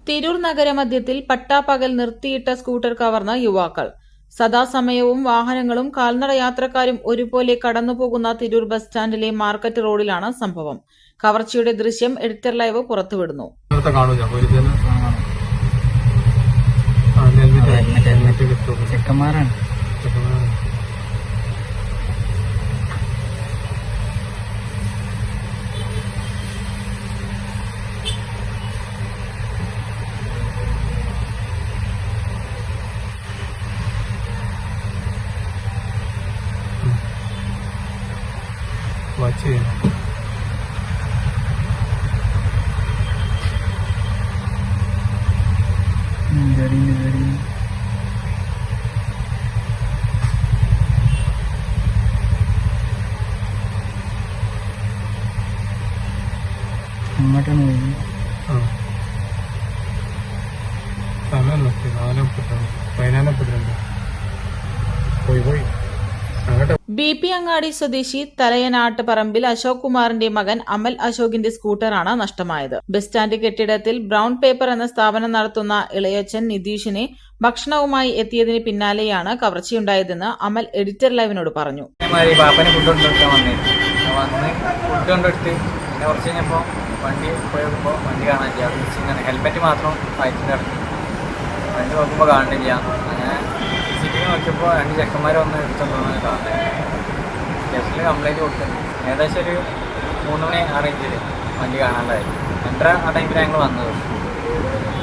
തിരൂർ നഗരമധ്യത്തിൽ പട്ടാപ്പകൽ നിർത്തിയിട്ട സ്കൂട്ടർ കവർന്ന യുവാക്കൾ. സദാസമയവും വാഹനങ്ങളും കാൽനട യാത്രക്കാരും ഒരുപോലെ കടന്നുപോകുന്ന തിരൂർ ബസ് സ്റ്റാൻഡിലെ മാർക്കറ്റ് റോഡിലാണ് സംഭവം. കവർച്ചയുടെ ദൃശ്യം എഡിറ്റർ ലൈവ് പുറത്തുവിടുന്നു. BP അങ്ങാടി സ്വദേശി തലയനാട്ട് പറമ്പിൽ അശോക് കുമാറിന്റെ മകൻ അമൽ അശോകിന്റെ സ്കൂട്ടറാണ് നഷ്ടമായത്. ബസ് സ്റ്റാൻഡ് കെട്ടിടത്തിൽ ബ്രൌൺ പേപ്പർ എന്ന സ്ഥാപനം നടത്തുന്ന ഇളയച്ചൻ നിതീഷിനെ ഭക്ഷണവുമായി എത്തിയതിന് പിന്നാലെയാണ് കവർച്ചയുണ്ടായതെന്ന് അമൽ എഡിറ്റർ ലൈവിനോട് പറഞ്ഞു. ഹെൽമെറ്റ് മാത്രം വണ്ടി നോക്കുമ്പോൾ കാണുന്നില്ല. അങ്ങനെ സിറ്റിയിൽ നോക്കിയപ്പോൾ 2 ചെക്കന്മാർ വന്ന് എടുത്തോണ്ടാണ് കാണുന്നത്. സ്റ്റേഷനിൽ കംപ്ലൈൻറ്റ് കൊടുത്തത് ഏകദേശം ഒരു 3 മണി ആ റേഞ്ചിൽ വണ്ടി കാണാണ്ടായി. 2:30 ആ ടൈമിലാണ് ഞങ്ങൾ വന്നത്.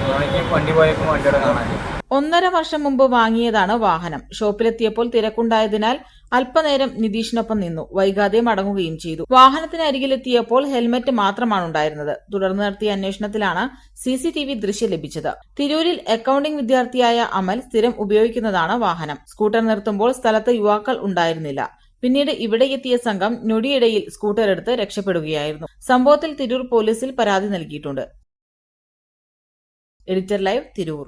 3 മണിക്ക് വണ്ടി പോയപ്പോൾ വണ്ടിയോടെ കാണാനില്ല. 1.5 വർഷം മുമ്പ് വാങ്ങിയതാണ് വാഹനം. ഷോപ്പിലെത്തിയപ്പോൾ തിരക്കുണ്ടായതിനാൽ അല്പനേരം നിതീഷിനൊപ്പം നിന്നു. വൈകാതെ മടങ്ങുകയും ചെയ്തു. വാഹനത്തിന് അരികിലെത്തിയപ്പോൾ ഹെൽമെറ്റ് മാത്രമാണ് ഉണ്ടായിരുന്നത്. തുടർന്ന് നടത്തിയ അന്വേഷണത്തിലാണ് CCTV ദൃശ്യം ലഭിച്ചത്. തിരൂരിൽ അക്കൌണ്ടിംഗ് വിദ്യാർത്ഥിയായ അമൽ സ്ഥിരം ഉപയോഗിക്കുന്നതാണ് വാഹനം. സ്കൂട്ടർ നിർത്തുമ്പോൾ സ്ഥലത്ത് യുവാക്കൾ ഉണ്ടായിരുന്നില്ല. പിന്നീട് ഇവിടെ എത്തിയ സംഘം ഞൊടിയിടയിൽ സ്കൂട്ടർ എടുത്ത് രക്ഷപ്പെടുകയായിരുന്നു. സംഭവത്തിൽ തിരൂർ പോലീസിൽ പരാതി നൽകിയിട്ടുണ്ട്. Editor live, Tirur.